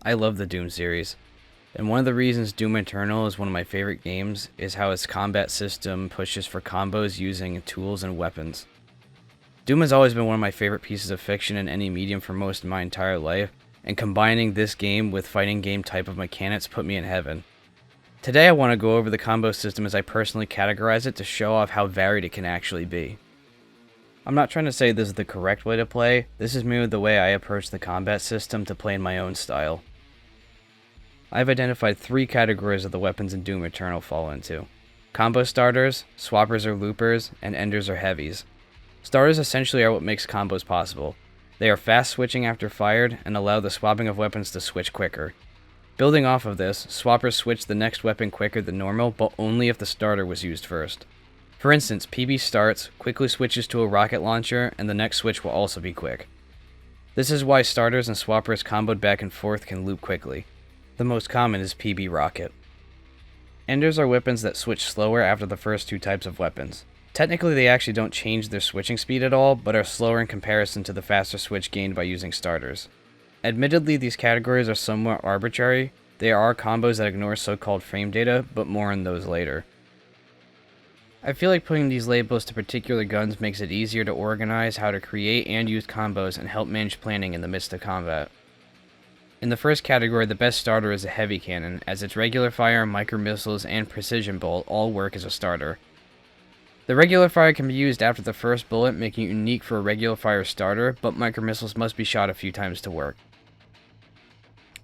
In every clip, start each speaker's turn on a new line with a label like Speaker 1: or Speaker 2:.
Speaker 1: I love the Doom series, and one of the reasons Doom Eternal is one of my favorite games is how its combat system pushes for combos using tools and weapons. Doom has always been one of my favorite pieces of fiction in any medium for most of my entire life, and combining this game with fighting game type of mechanics put me in heaven. Today I want to go over the combo system as I personally categorize it to show off how varied it can actually be. I'm not trying to say this is the correct way to play, this is merely the way I approach the combat system to play in my own style. I've identified 3 categories of the weapons in Doom Eternal fall into. Combo starters, swappers or loopers, and enders or heavies. Starters essentially are what makes combos possible. They are fast switching after fired and allow the swapping of weapons to switch quicker. Building off of this, swappers switch the next weapon quicker than normal, but only if the starter was used first. For instance, PB starts, quickly switches to a rocket launcher, and the next switch will also be quick. This is why starters and swappers comboed back and forth can loop quickly. The most common is PB rocket. Enders are weapons that switch slower after the first 2 types of weapons. Technically they actually don't change their switching speed at all, but are slower in comparison to the faster switch gained by using starters. Admittedly, these categories are somewhat arbitrary. There are combos that ignore so-called frame data, but more on those later. I feel like putting these labels to particular guns makes it easier to organize how to create and use combos and help manage planning in the midst of combat. In the first category, the best starter is a heavy cannon, as its regular fire, micro missiles, and precision bolt all work as a starter. The regular fire can be used after the first bullet, making it unique for a regular fire starter, but micro missiles must be shot a few times to work.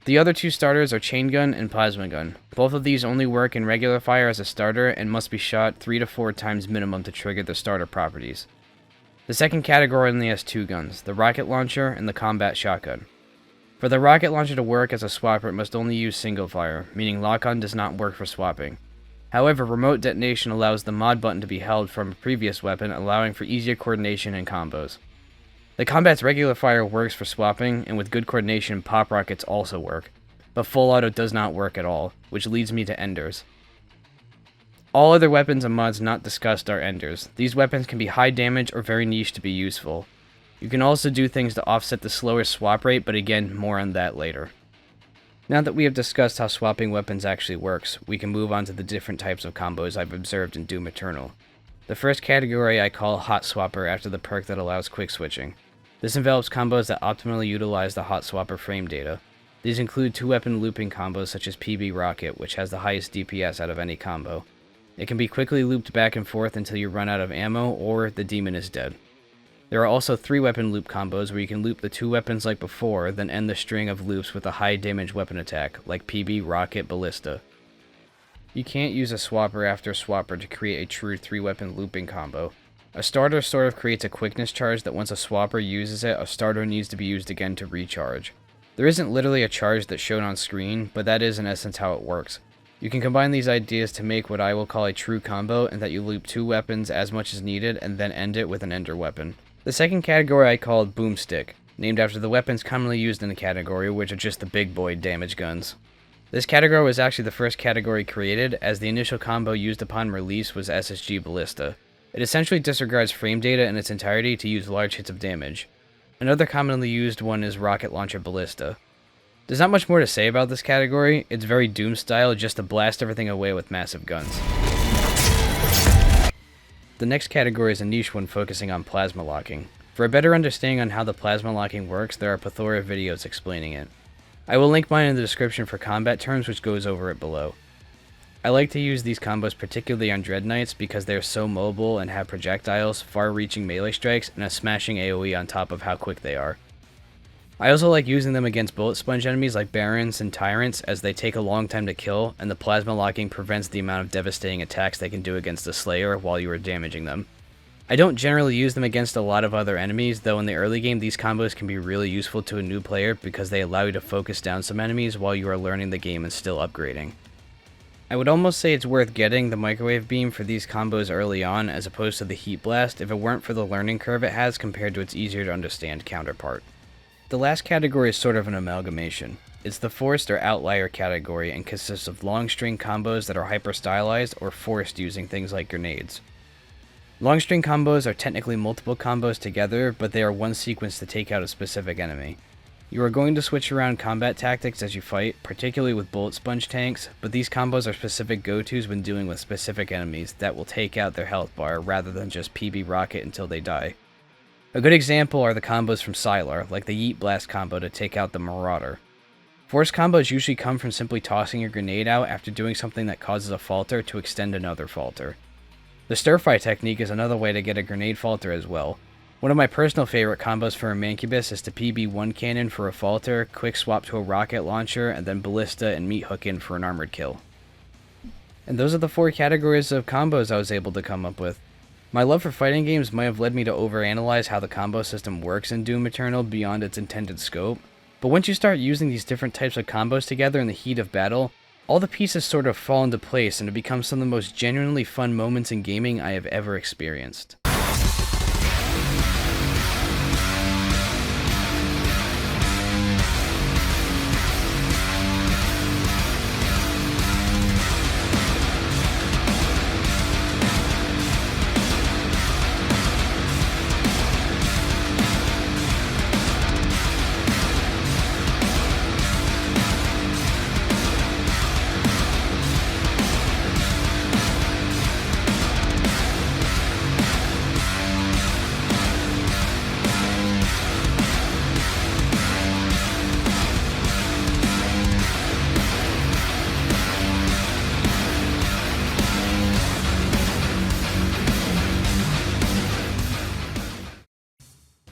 Speaker 1: The other 2 starters are chain gun and plasma gun. Both of these only work in regular fire as a starter and must be shot 3 to 4 times minimum to trigger the starter properties. The second category only has 2 guns, the rocket launcher and the combat shotgun. For the rocket launcher to work as a swapper, it must only use single fire, meaning lock-on does not work for swapping. However, remote detonation allows the mod button to be held from a previous weapon, allowing for easier coordination and combos. The combat's regular fire works for swapping, and with good coordination, pop rockets also work, but full auto does not work at all, which leads me to enders. All other weapons and mods not discussed are enders. These weapons can be high damage or very niche to be useful. You can also do things to offset the slower swap rate, but again, more on that later. Now that we have discussed how swapping weapons actually works, we can move on to the different types of combos I've observed in Doom Eternal. The first category I call Hot Swapper after the perk that allows quick switching. This envelops combos that optimally utilize the Hot Swapper frame data. These include 2-weapon looping combos such as PB Rocket, which has the highest DPS out of any combo. It can be quickly looped back and forth until you run out of ammo or the demon is dead. There are also 3-weapon loop combos where you can loop the 2 weapons like before, then end the string of loops with a high damage weapon attack, like PB Rocket Ballista. You can't use a swapper after a swapper to create a true 3-weapon looping combo. A starter sort of creates a quickness charge that once a swapper uses it, a starter needs to be used again to recharge. There isn't literally a charge that's shown on screen, but that is in essence how it works. You can combine these ideas to make what I will call a true combo, in that you loop 2 weapons as much as needed and then end it with an ender weapon. The second category I called Boomstick, named after the weapons commonly used in the category, which are just the big boy damage guns. This category was actually the first category created, as the initial combo used upon release was SSG Ballista. It essentially disregards frame data in its entirety to use large hits of damage. Another commonly used one is Rocket Launcher Ballista. There's not much more to say about this category. It's very Doom style, just to blast everything away with massive guns. The next category is a niche one focusing on plasma locking. For a better understanding on how the plasma locking works, there are a plethora of videos explaining it. I will link mine in the description for combat terms, which goes over it below. I like to use these combos particularly on Dread Knights because they are so mobile and have projectiles, far-reaching melee strikes, and a smashing AoE on top of how quick they are. I also like using them against bullet sponge enemies like Barons and Tyrants, as they take a long time to kill, and the plasma locking prevents the amount of devastating attacks they can do against the Slayer while you are damaging them. I don't generally use them against a lot of other enemies, though in the early game these combos can be really useful to a new player because they allow you to focus down some enemies while you are learning the game and still upgrading. I would almost say it's worth getting the microwave beam for these combos early on as opposed to the heat blast if it weren't for the learning curve it has compared to its easier to understand counterpart. The last category is sort of an amalgamation. It's the forced or outlier category and consists of long string combos that are hyper stylized or forced using things like grenades. Long string combos are technically multiple combos together, but they are one sequence to take out a specific enemy. You are going to switch around combat tactics as you fight, particularly with bullet sponge tanks, but these combos are specific go-tos when dealing with specific enemies that will take out their health bar rather than just PB rocket until they die. A good example are the combos from Sylar, like the Yeet Blast combo to take out the Marauder. Force combos usually come from simply tossing a grenade out after doing something that causes a falter to extend another falter. The stir-fry technique is another way to get a grenade falter as well. One of my personal favorite combos for a Mancubus is to PB one cannon for a falter, quick swap to a rocket launcher, and then ballista and meat hook in for an armored kill. And those are the 4 categories of combos I was able to come up with. My love for fighting games might have led me to overanalyze how the combo system works in Doom Eternal beyond its intended scope, but once you start using these different types of combos together in the heat of battle, all the pieces sort of fall into place and it becomes some of the most genuinely fun moments in gaming I have ever experienced.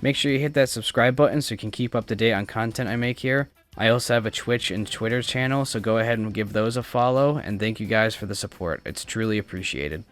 Speaker 1: Make sure you hit that subscribe button so you can keep up to date on content I make here. I also have a Twitch and Twitter channel, so go ahead and give those a follow, and thank you guys for the support. It's truly appreciated.